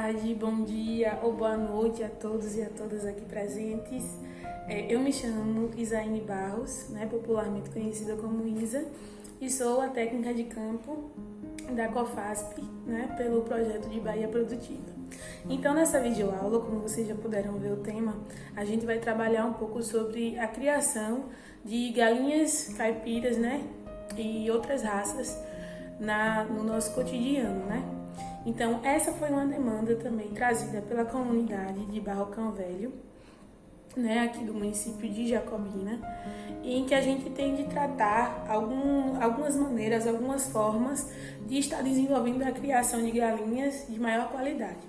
tarde, bom dia ou boa noite a todos e a todas aqui presentes. Eu me chamo Isaine Barros, popularmente conhecida como Isa, e sou a técnica de campo da COFASP, pelo projeto de Bahia Produtiva. Então, nessa videoaula, como vocês já puderam ver o tema, a gente vai trabalhar um pouco sobre a criação de galinhas caipiras, e outras raças no nosso cotidiano, Então, essa foi uma demanda também trazida pela comunidade de Barrocão Velho, aqui do município de Jacobina, em que a gente tem de tratar algumas maneiras, algumas formas de estar desenvolvendo a criação de galinhas de maior qualidade.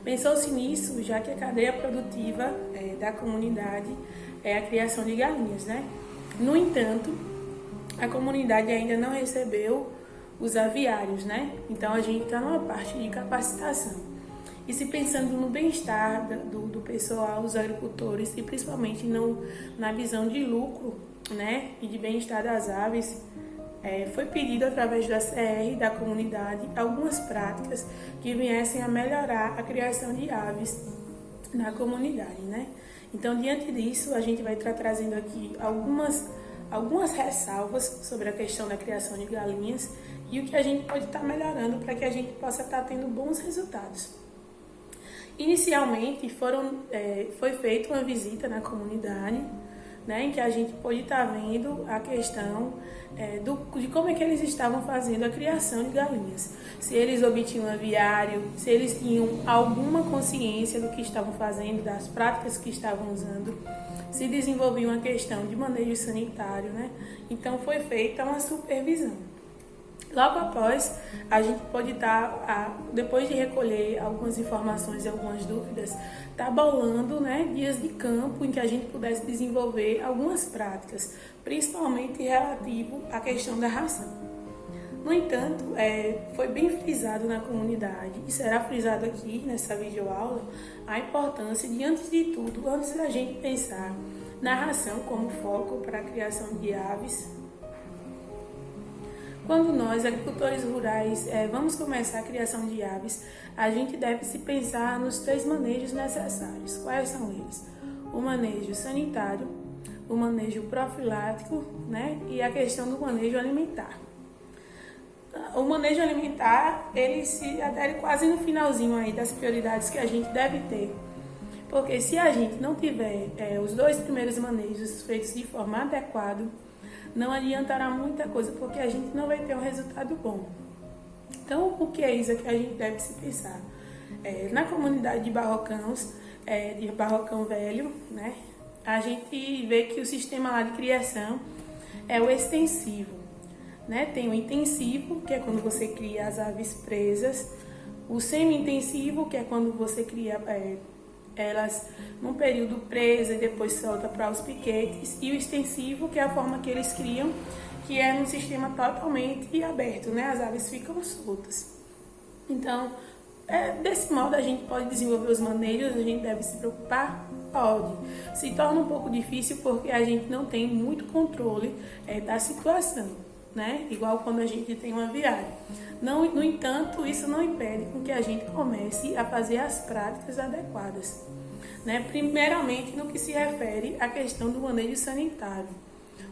Pensou-se nisso, já que a cadeia produtiva da comunidade é a criação de galinhas, No entanto, a comunidade ainda não recebeu os aviários, Então a gente está numa parte de capacitação. E se pensando no bem-estar do pessoal, dos agricultores, e principalmente na visão de lucro, e de bem-estar das aves, foi pedido através da CR, da comunidade, algumas práticas que viessem a melhorar a criação de aves na comunidade, Então, diante disso, a gente vai estar trazendo aqui algumas ressalvas sobre a questão da criação de galinhas e o que a gente pode estar melhorando para que a gente possa estar tendo bons resultados. Inicialmente, foi feita uma visita na comunidade, em que a gente pôde estar vendo a questão de como é que eles estavam fazendo a criação de galinhas. Se eles obtinham aviário, se eles tinham alguma consciência do que estavam fazendo, das práticas que estavam usando, se desenvolvia uma questão de manejo sanitário, Então foi feita uma supervisão. Logo após, a gente pode estar, depois de recolher algumas informações e algumas dúvidas, estar bolando dias de campo em que a gente pudesse desenvolver algumas práticas, principalmente relativo à questão da ração. No entanto, foi bem frisado na comunidade, e será frisado aqui nessa videoaula, a importância de, antes de tudo, antes da gente pensar na ração como foco para a criação de aves, quando nós, agricultores rurais, vamos começar a criação de aves, a gente deve se pensar nos 3 manejos necessários. Quais são eles? O manejo sanitário, o manejo profilático, e a questão do manejo alimentar. O manejo alimentar, ele se adere quase no finalzinho aí das prioridades que a gente deve ter. Porque se a gente não tiver os 2 primeiros manejos feitos de forma adequada, não adiantará muita coisa, porque a gente não vai ter um resultado bom. Então, o que é isso que a gente deve se pensar? Na comunidade de Barrocãos, de Barrocão Velho, a gente vê que o sistema lá de criação é o extensivo. Tem o intensivo, que é quando você cria as aves presas, o semi-intensivo, que é quando você cria elas num período presa e depois solta para os piquetes, e o extensivo, que é a forma que eles criam, que é num sistema totalmente aberto, as aves ficam soltas. Então, desse modo a gente pode desenvolver os manejos, a gente deve se preocupar? Pode. Se torna um pouco difícil porque a gente não tem muito controle da situação, Igual quando a gente tem um aviário. No entanto, isso não impede com que a gente comece a fazer as práticas adequadas. Primeiramente, no que se refere à questão do manejo sanitário.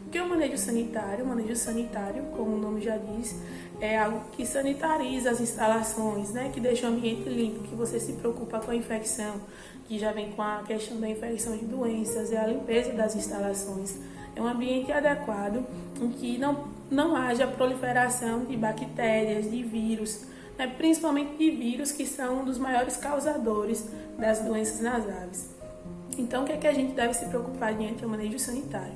O que é o manejo sanitário? O manejo sanitário, como o nome já diz, é algo que sanitariza as instalações, que deixa o ambiente limpo, que você se preocupa com a infecção, que já vem com a questão da infecção de doenças, é a limpeza das instalações. É um ambiente adequado em que não haja proliferação de bactérias, de vírus, principalmente de vírus que são um dos maiores causadores das doenças nas aves. Então, o que é que a gente deve se preocupar diante do manejo sanitário?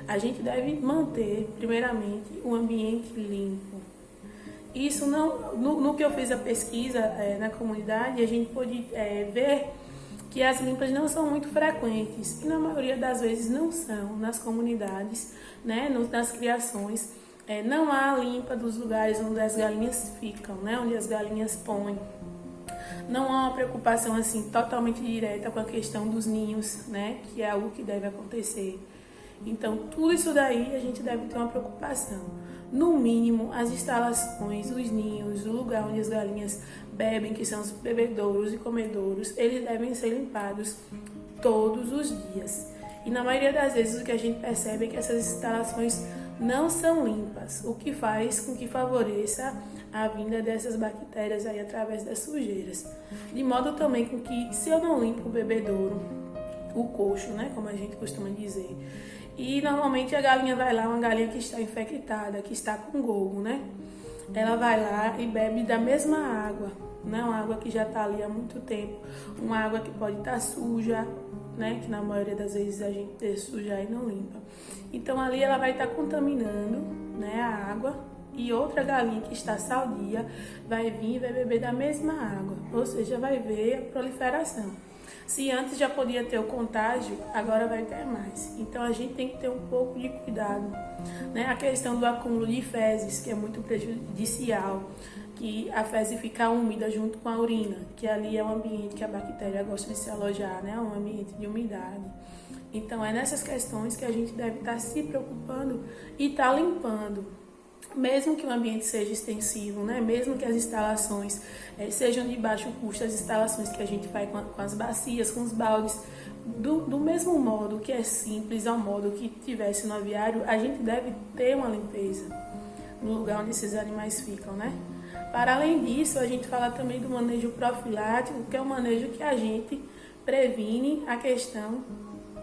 A gente deve manter, primeiramente, o ambiente limpo. Isso no que eu fiz a pesquisa na comunidade, a gente pôde ver que as limpas não são muito frequentes, e na maioria das vezes não são nas comunidades, nas criações. Não há limpa dos lugares onde as galinhas ficam, onde as galinhas põem. Não há uma preocupação assim totalmente direta com a questão dos ninhos, que é algo que deve acontecer. Então, tudo isso daí a gente deve ter uma preocupação. No mínimo, as instalações, os ninhos, o lugar onde as galinhas bebem, que são os bebedouros e comedouros, eles devem ser limpados todos os dias. E na maioria das vezes o que a gente percebe é que essas instalações não são limpas, o que faz com que favoreça a vinda dessas bactérias aí através das sujeiras. De modo também com que, se eu não limpo o bebedouro, o coxo, né, como a gente costuma dizer, e normalmente a galinha vai lá, uma galinha que está infectada, que está com gogo, né, ela vai lá e bebe da mesma água, né, uma água que já está ali há muito tempo, uma água que pode estar suja, né, que na maioria das vezes a gente deixa sujar e não limpa. Então ali ela vai estar contaminando, né, a água, e outra galinha que está saudia vai vir e vai beber da mesma água, ou seja, vai ver a proliferação. Se antes já podia ter o contágio, agora vai ter mais. Então a gente tem que ter um pouco de cuidado, né? A questão do acúmulo de fezes, que é muito prejudicial, que a fezes fica úmida junto com a urina, que ali é um ambiente que a bactéria gosta de se alojar, né? Um ambiente de umidade. Então é nessas questões que a gente deve estar se preocupando e estar limpando. Mesmo que o ambiente seja extensivo, né? Mesmo que as instalações sejam de baixo custo, as instalações que a gente faz com as bacias, com os baldes, do mesmo modo que é simples ao modo que tivesse no aviário, a gente deve ter uma limpeza no lugar onde esses animais ficam, né? Para além disso, a gente fala também do manejo profilático, que é o manejo que a gente previne a questão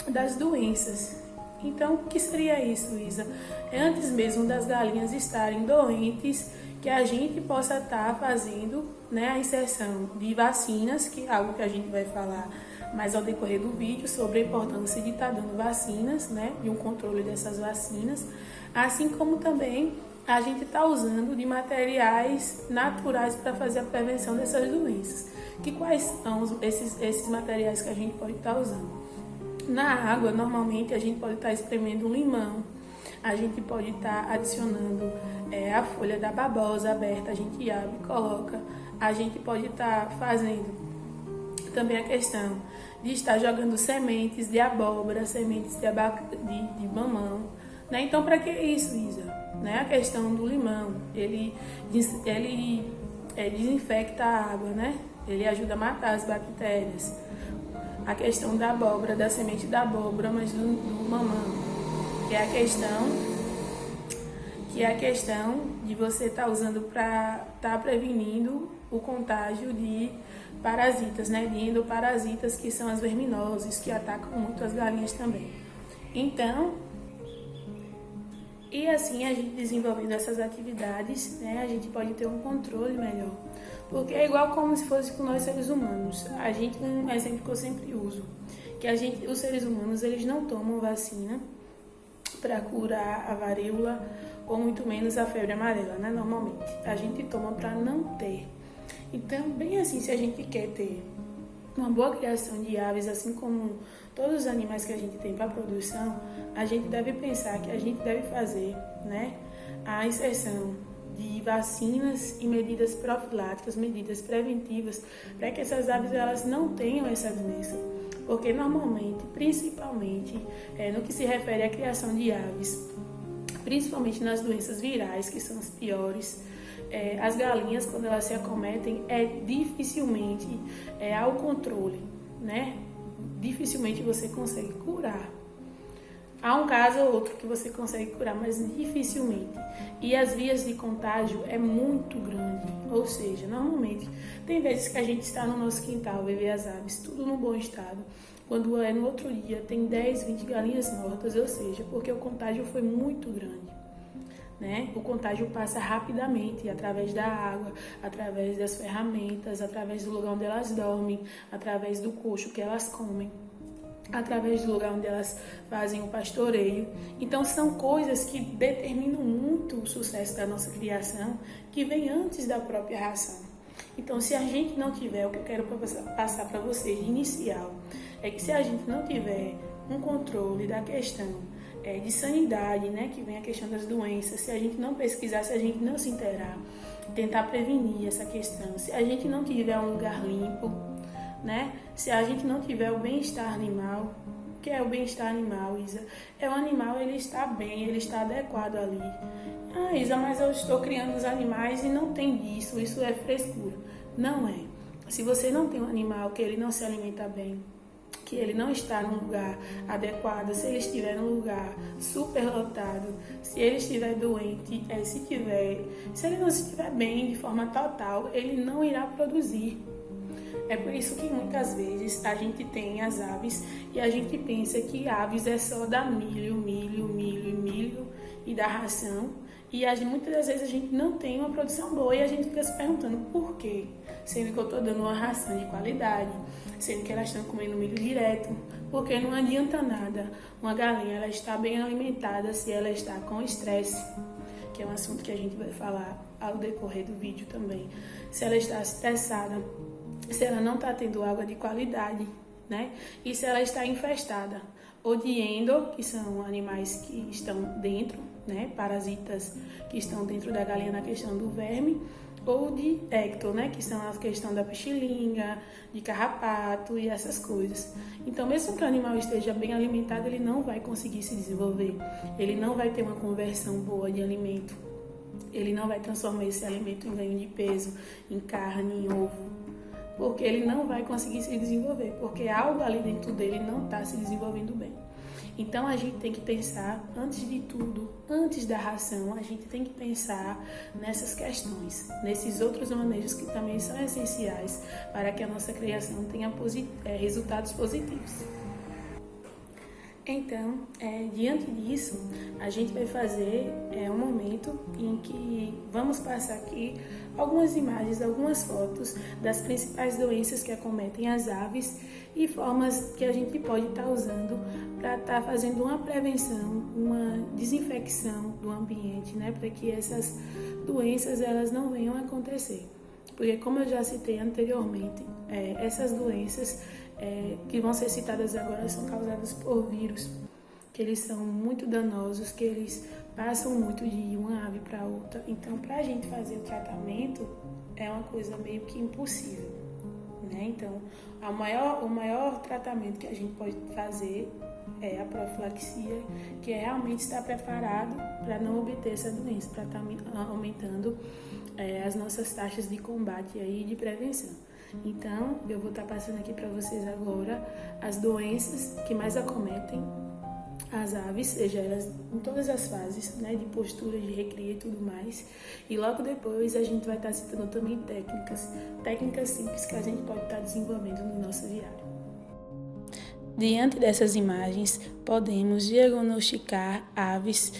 das doenças. Então, o que seria isso, Isa? É antes mesmo das galinhas estarem doentes, que a gente possa estar fazendo, né, a inserção de vacinas, que é algo que a gente vai falar mais ao decorrer do vídeo, sobre a importância de estar dando vacinas, né, e um controle dessas vacinas, assim como também a gente está usando de materiais naturais para fazer a prevenção dessas doenças. Que quais são esses materiais que a gente pode estar usando? Na água, normalmente, a gente pode estar espremendo um limão, a gente pode estar adicionando a folha da babosa aberta, a gente abre e coloca, a gente pode estar fazendo também a questão de estar jogando sementes de abóbora, sementes de mamão, né? Então, para que isso, Isa? Né? A questão do limão, ele desinfecta a água, né? Ele ajuda a matar as bactérias. A questão da abóbora, da semente da abóbora, mas do mamão, que é a questão de você estar usando para estar prevenindo o contágio de parasitas, né? De endoparasitas, que são as verminoses, que atacam muito as galinhas também. Então, e assim a gente desenvolvendo essas atividades, né? A gente pode ter um controle melhor. Porque é igual como se fosse com nós seres humanos. A gente, um exemplo que eu sempre uso, que os seres humanos, eles não tomam vacina para curar a varíola ou muito menos a febre amarela, né? Normalmente. A gente toma para não ter. Então, bem assim, se a gente quer ter uma boa criação de aves, assim como todos os animais que a gente tem para produção, a gente deve pensar que a gente deve fazer, né, a inserção de vacinas e medidas profiláticas, medidas preventivas, para que essas aves elas não tenham essa doença. Porque normalmente, principalmente no que se refere à criação de aves, principalmente nas doenças virais, que são as piores, as galinhas, quando elas se acometem, dificilmente há o controle, né? Dificilmente você consegue curar. Há um caso ou outro que você consegue curar, mas dificilmente. E as vias de contágio é muito grande. Ou seja, normalmente, tem vezes que a gente está no nosso quintal, vê as aves, tudo no bom estado. Quando no outro dia tem 10, 20 galinhas mortas, ou seja, porque o contágio foi muito grande. Né? O contágio passa rapidamente através da água, através das ferramentas, através do lugar onde elas dormem, através do coxo que elas comem, através do lugar onde elas fazem o pastoreio. Então são coisas que determinam muito o sucesso da nossa criação, que vem antes da própria ração. Então, se a gente não tiver, o que eu quero passar para vocês de inicial, é que se a gente não tiver um controle da questão de sanidade, né, que vem a questão das doenças, se a gente não pesquisar, se a gente não se inteirar, tentar prevenir essa questão, se a gente não tiver um lugar limpo, né, se a gente não tiver o bem-estar animal, que é o bem-estar animal, Isa? O animal, ele está bem, ele está adequado ali. Ah, Isa, mas eu estou criando os animais e não tem isso é frescura. Não é. Se você não tem um animal que ele não se alimenta bem, que ele não está num lugar adequado, se ele estiver num lugar superlotado, se ele estiver doente, se ele não estiver bem de forma total, ele não irá produzir. É por isso que muitas vezes a gente tem as aves e a gente pensa que aves é só dar milho e dar ração. E muitas das vezes a gente não tem uma produção boa e a gente fica se perguntando por quê? Sendo que eu estou dando uma ração de qualidade, sendo que elas estão comendo milho direto, porque não adianta nada uma galinha ela está bem alimentada se ela está com estresse, que é um assunto que a gente vai falar ao decorrer do vídeo também. Se ela está estressada, se ela não está tendo água de qualidade, né? E se ela está infestada, ou de endo, que são animais que estão dentro, né? Parasitas que estão dentro da galinha na questão do verme, ou de ecto, né? Que são a questão da pichilinga, de carrapato e essas coisas. Então, mesmo que o animal esteja bem alimentado, ele não vai conseguir se desenvolver, ele não vai ter uma conversão boa de alimento, ele não vai transformar esse alimento em ganho de peso, em carne, em ovo, porque ele não vai conseguir se desenvolver, porque algo ali dentro dele não está se desenvolvendo bem. Então, a gente tem que pensar, antes de tudo, antes da ração, a gente tem que pensar nessas questões, nesses outros manejos que também são essenciais para que a nossa criação tenha resultados positivos. Então, diante disso, a gente vai fazer um momento em que vamos passar aqui algumas imagens, algumas fotos das principais doenças que acometem as aves e formas que a gente pode estar usando para estar fazendo uma prevenção, uma desinfecção do ambiente, né, para que essas doenças elas não venham a acontecer. Porque, como eu já citei anteriormente, essas doenças que vão ser citadas agora são causadas por vírus, que eles são muito danosos, que eles passam muito de uma ave para outra. Então, para a gente fazer o tratamento, é uma coisa meio que impossível, né? Então, o maior tratamento que a gente pode fazer é a profilaxia, que é realmente estar preparado para não obter essa doença, para estar aumentando as nossas taxas de combate e de prevenção. Então, eu vou estar passando aqui para vocês agora as doenças que mais acometem as aves, seja elas em todas as fases, né, de postura, de recria e tudo mais. E logo depois a gente vai estar citando também técnicas simples que a gente pode estar desenvolvendo no nosso diário. Diante dessas imagens, podemos diagnosticar aves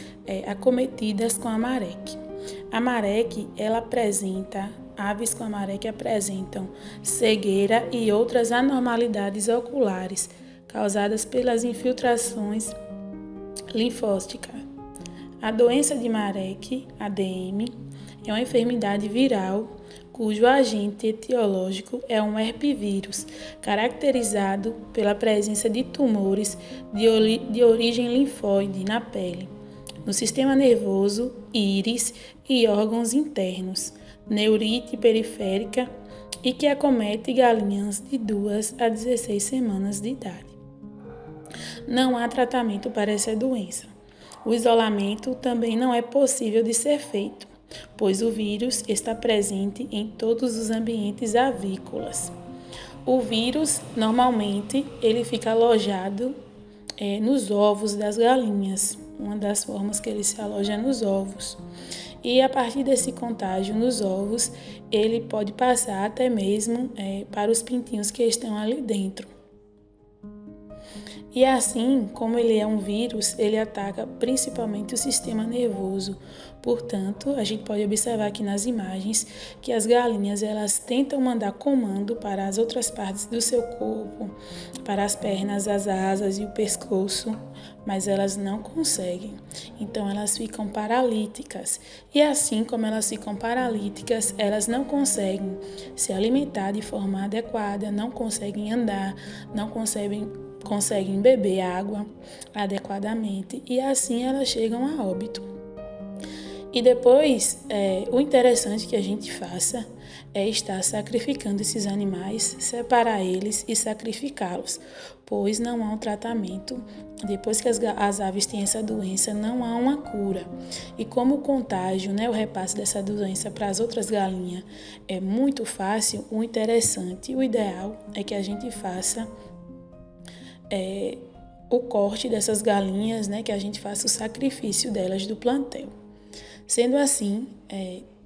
acometidas com a mareque. A mareque, aves com a mareque apresentam cegueira e outras anormalidades oculares causadas pelas infiltrações linfócitas. A doença de Mareque, ADM, é uma enfermidade viral cujo agente etiológico é um herpevírus, caracterizado pela presença de tumores de origem linfóide na pele, no sistema nervoso, íris e órgãos internos, neurite periférica e que acomete galinhas de 2 a 16 semanas de idade. Não há tratamento para essa doença. O isolamento também não é possível de ser feito, pois o vírus está presente em todos os ambientes avícolas. O vírus, normalmente, ele fica alojado nos ovos das galinhas. Uma das formas que ele se aloja é nos ovos. E a partir desse contágio nos ovos, ele pode passar até mesmo para os pintinhos que estão ali dentro. E assim, como ele é um vírus, ele ataca principalmente o sistema nervoso. Portanto, a gente pode observar aqui nas imagens que as galinhas elas tentam mandar comando para as outras partes do seu corpo, para as pernas, as asas e o pescoço, mas elas não conseguem. Então, elas ficam paralíticas. E assim como elas ficam paralíticas, elas não conseguem se alimentar de forma adequada, não conseguem andar, não conseguem beber água adequadamente e assim elas chegam a óbito. E depois, o interessante que a gente faça é estar sacrificando esses animais, separar eles e sacrificá-los, pois não há um tratamento. Depois que as aves têm essa doença, não há uma cura. E como o contágio, o repasse dessa doença para as outras galinhas é muito fácil, o interessante, o ideal é que a gente faça o corte dessas galinhas, que a gente faça o sacrifício delas do plantel. Sendo assim,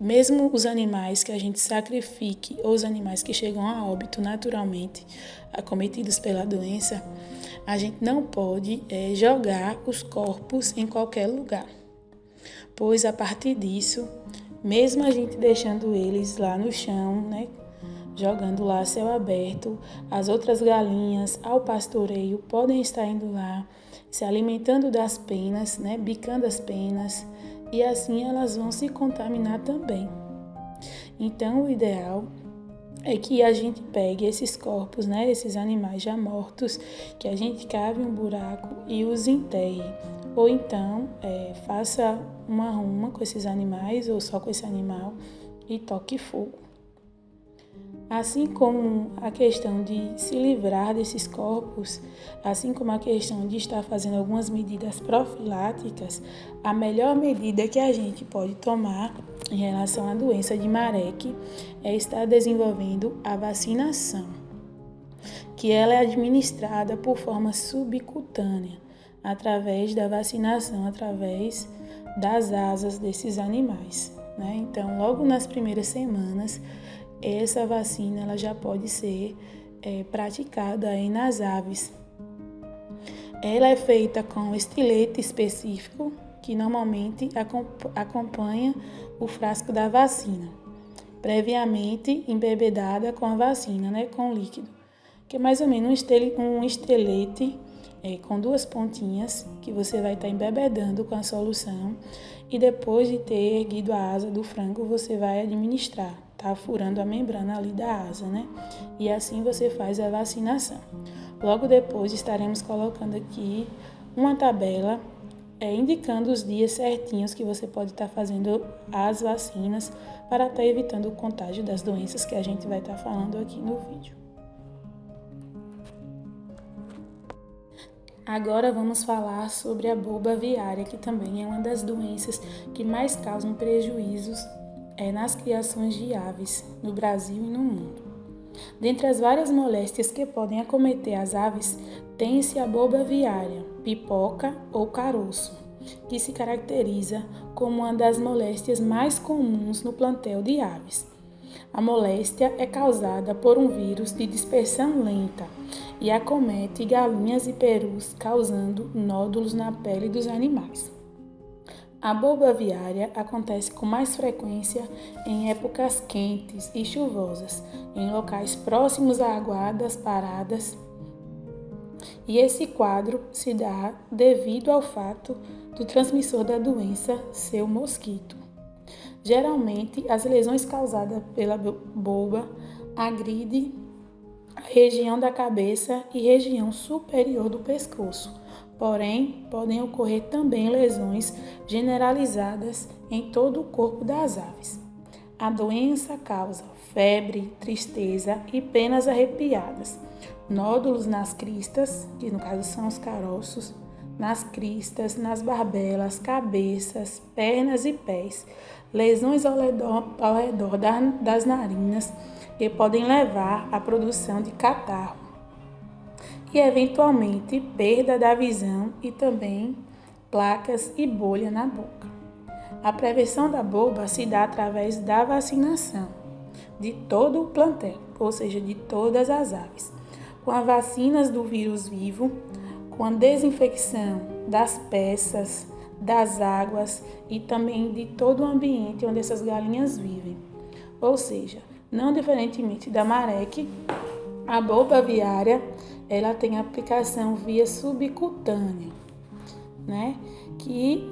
mesmo os animais que a gente sacrifique ou os animais que chegam a óbito naturalmente, acometidos pela doença, a gente não pode jogar os corpos em qualquer lugar, pois a partir disso, mesmo a gente deixando eles lá no chão, jogando lá a céu aberto, as outras galinhas ao pastoreio podem estar indo lá, se alimentando das penas, bicando as penas, e assim elas vão se contaminar também. Então, o ideal é que a gente pegue esses corpos, esses animais já mortos, que a gente cave um buraco e os enterre. Ou então, faça uma ruma com esses animais, ou só com esse animal, e toque fogo. Assim como a questão de se livrar desses corpos, assim como a questão de estar fazendo algumas medidas profiláticas, a melhor medida que a gente pode tomar em relação à doença de Marek é estar desenvolvendo a vacinação, que ela é administrada por forma subcutânea, através da vacinação, através das asas desses animais. Então, logo nas primeiras semanas, essa vacina ela já pode ser praticada aí nas aves. Ela é feita com estilete específico, que normalmente acompanha o frasco da vacina, previamente embebedada com a vacina, com líquido, que é mais ou menos um estilete com 2 pontinhas, que você vai estar embebedando com a solução, e depois de ter erguido a asa do frango, você vai administrar, furando a membrana ali da asa, E assim você faz a vacinação. Logo depois estaremos colocando aqui uma tabela indicando os dias certinhos que você pode estar fazendo as vacinas para estar evitando o contágio das doenças que a gente vai estar falando aqui no vídeo. Agora vamos falar sobre a boba aviária, que também é uma das doenças que mais causam prejuízos nas criações de aves no Brasil e no mundo. Dentre as várias moléstias que podem acometer as aves, tem-se a boba aviária, pipoca ou caroço, que se caracteriza como uma das moléstias mais comuns no plantel de aves. A moléstia é causada por um vírus de dispersão lenta e acomete galinhas e perus, causando nódulos na pele dos animais. A boba aviária acontece com mais frequência em épocas quentes e chuvosas, em locais próximos a aguadas paradas, e esse quadro se dá devido ao fato do transmissor da doença ser o mosquito. Geralmente, as lesões causadas pela boba agridem a região da cabeça e região superior do pescoço. Porém, podem ocorrer também lesões generalizadas em todo o corpo das aves. A doença causa febre, tristeza e penas arrepiadas, nódulos nas cristas, que no caso são os caroços, nas cristas, nas barbelas, cabeças, pernas e pés, lesões ao redor das narinas que podem levar à produção de catarro e, eventualmente, perda da visão e também placas e bolha na boca. A prevenção da boba se dá através da vacinação de todo o plantel, ou seja, de todas as aves, com as vacinas do vírus vivo, com a desinfecção das peças, das águas e também de todo o ambiente onde essas galinhas vivem. Ou seja, não diferentemente da Marek, a boba aviária ela tem aplicação via subcutânea, que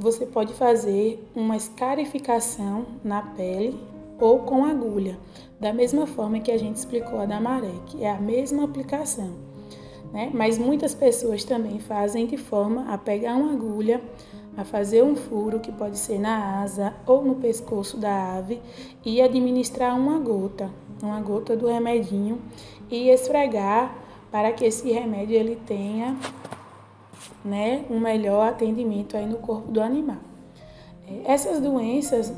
você pode fazer uma escarificação na pele ou com agulha, da mesma forma que a gente explicou a da Marek, é a mesma aplicação. Mas muitas pessoas também fazem de forma a pegar uma agulha, a fazer um furo, que pode ser na asa ou no pescoço da ave, e administrar uma gota do remedinho e esfregar para que esse remédio ele tenha, um melhor atendimento aí no corpo do animal. Essas doenças,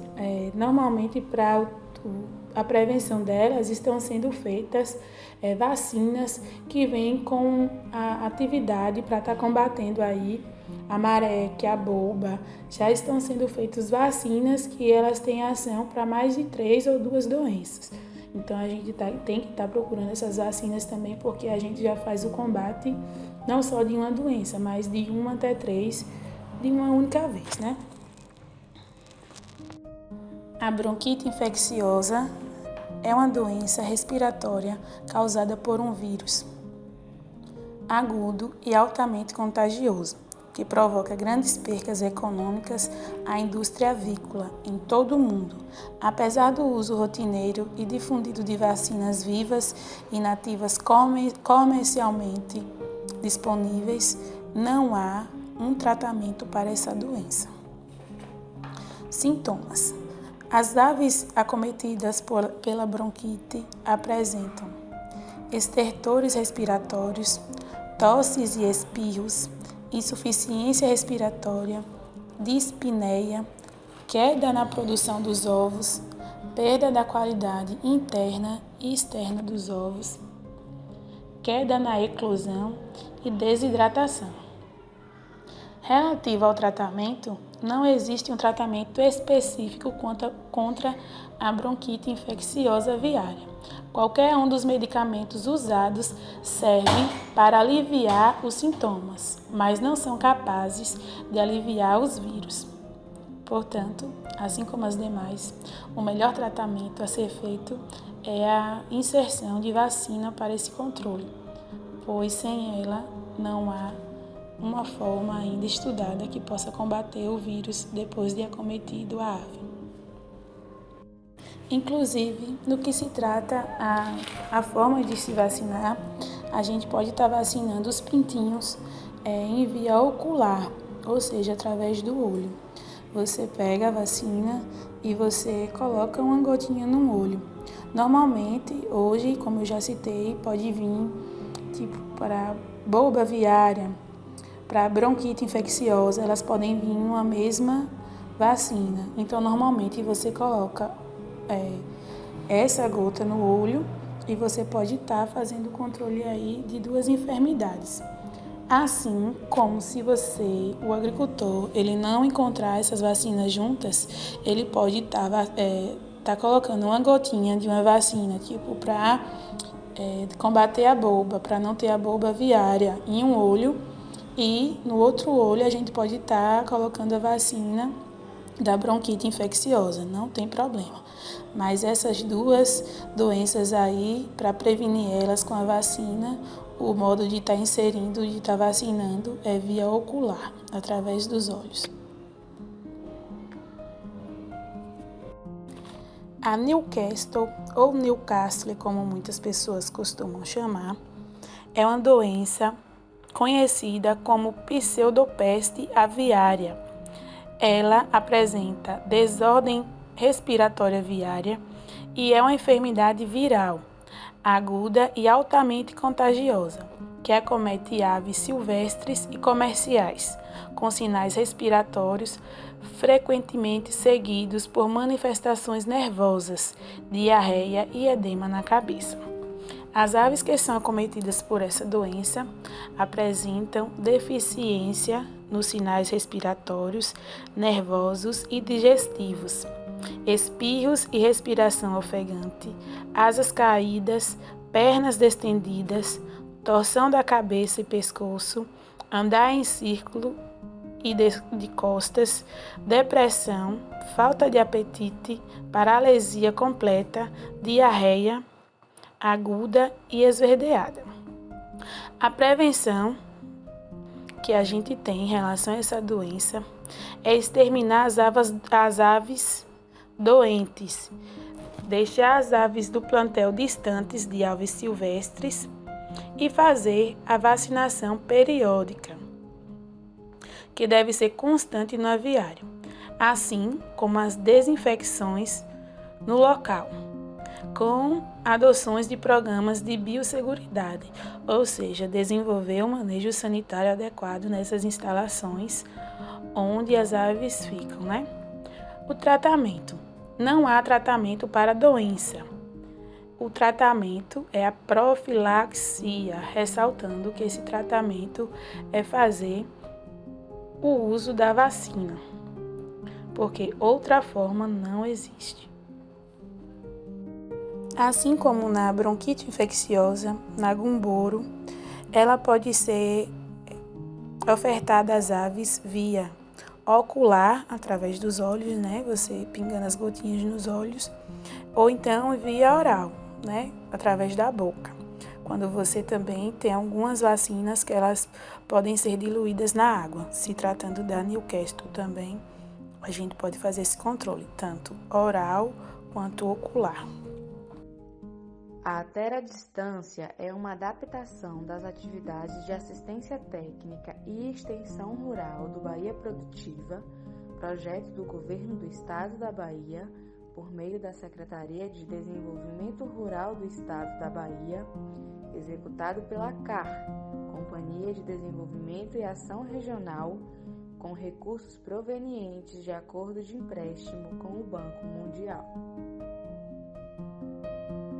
normalmente para a prevenção delas, estão sendo feitas vacinas que vêm com a atividade para estar combatendo aí a mareque, a boba. Já estão sendo feitas vacinas que elas têm ação para mais de 3 ou 2 doenças. Então a gente tem que estar procurando essas vacinas também, porque a gente já faz o combate não só de uma doença, mas de 1 até 3 de uma única vez, né? A bronquite infecciosa é uma doença respiratória causada por um vírus agudo e altamente contagioso, que provoca grandes percas econômicas à indústria avícola em todo o mundo. Apesar do uso rotineiro e difundido de vacinas vivas e nativas comercialmente disponíveis, não há um tratamento para essa doença. Sintomas. As aves acometidas pela bronquite apresentam estertores respiratórios, tosses e espirros, insuficiência respiratória, dispneia, queda na produção dos ovos, perda da qualidade interna e externa dos ovos, queda na eclosão e desidratação. Relativo ao tratamento, não existe um tratamento específico contra a bronquite infecciosa aviária. Qualquer um dos medicamentos usados serve para aliviar os sintomas, mas não são capazes de aliviar os vírus. Portanto, assim como as demais, o melhor tratamento a ser feito é a inserção de vacina para esse controle, pois sem ela não há uma forma ainda estudada que possa combater o vírus depois de acometido a ave. Inclusive, no que se trata a forma de se vacinar, a gente pode estar vacinando os pintinhos em via ocular, ou seja, através do olho. Você pega a vacina e você coloca uma gotinha no olho. Normalmente, hoje, como eu já citei, pode vir para boba aviária, para bronquite infecciosa, elas podem vir uma mesma vacina. Então, normalmente, você coloca essa gota no olho e você pode estar fazendo o controle aí de 2 enfermidades. Assim como se o agricultor, ele não encontrar essas vacinas juntas, ele pode estar colocando uma gotinha de uma vacina, para combater a boba, para não ter a boba aviária em um olho, e no outro olho a gente pode estar colocando a vacina da bronquite infecciosa, não tem problema. Mas essas 2 doenças aí, para prevenir elas com a vacina, o modo de estar inserindo, de estar vacinando é via ocular, através dos olhos. A Newcastle, ou Newcastle, como muitas pessoas costumam chamar, é uma doença conhecida como pseudopeste aviária. Ela apresenta desordem respiratória aviária e é uma enfermidade viral, aguda e altamente contagiosa, que acomete aves silvestres e comerciais, com sinais respiratórios frequentemente seguidos por manifestações nervosas, diarreia e edema na cabeça. As aves que são acometidas por essa doença apresentam deficiência nos sinais respiratórios, nervosos e digestivos, espirros e respiração ofegante, asas caídas, pernas distendidas, torção da cabeça e pescoço, andar em círculo e de costas, depressão, falta de apetite, paralisia completa, diarreia aguda e esverdeada. A prevenção que a gente tem em relação a essa doença é exterminar as aves doentes, deixar as aves do plantel distantes de aves silvestres e fazer a vacinação periódica, que deve ser constante no aviário, assim como as desinfecções no local, com adoções de programas de biosseguridade, ou seja, desenvolver um manejo sanitário adequado nessas instalações onde as aves ficam, né? O tratamento. Não há tratamento para a doença. O tratamento é a profilaxia, ressaltando que esse tratamento é fazer o uso da vacina, porque outra forma não existe. Assim como na bronquite infecciosa, na gumboro, ela pode ser ofertada às aves via ocular, através dos olhos, né? Você pingando as gotinhas nos olhos, ou então via oral, né? Através da boca. Quando você também tem algumas vacinas que elas podem ser diluídas na água. Se tratando da Newcastle também, a gente pode fazer esse controle, tanto oral quanto ocular. A teradistância é uma adaptação das atividades de assistência técnica e extensão rural do Bahia Produtiva, projeto do Governo do Estado da Bahia, por meio da Secretaria de Desenvolvimento Rural do Estado da Bahia, executado pela CAR, Companhia de Desenvolvimento e Ação Regional, com recursos provenientes de acordo de empréstimo com o Banco Mundial.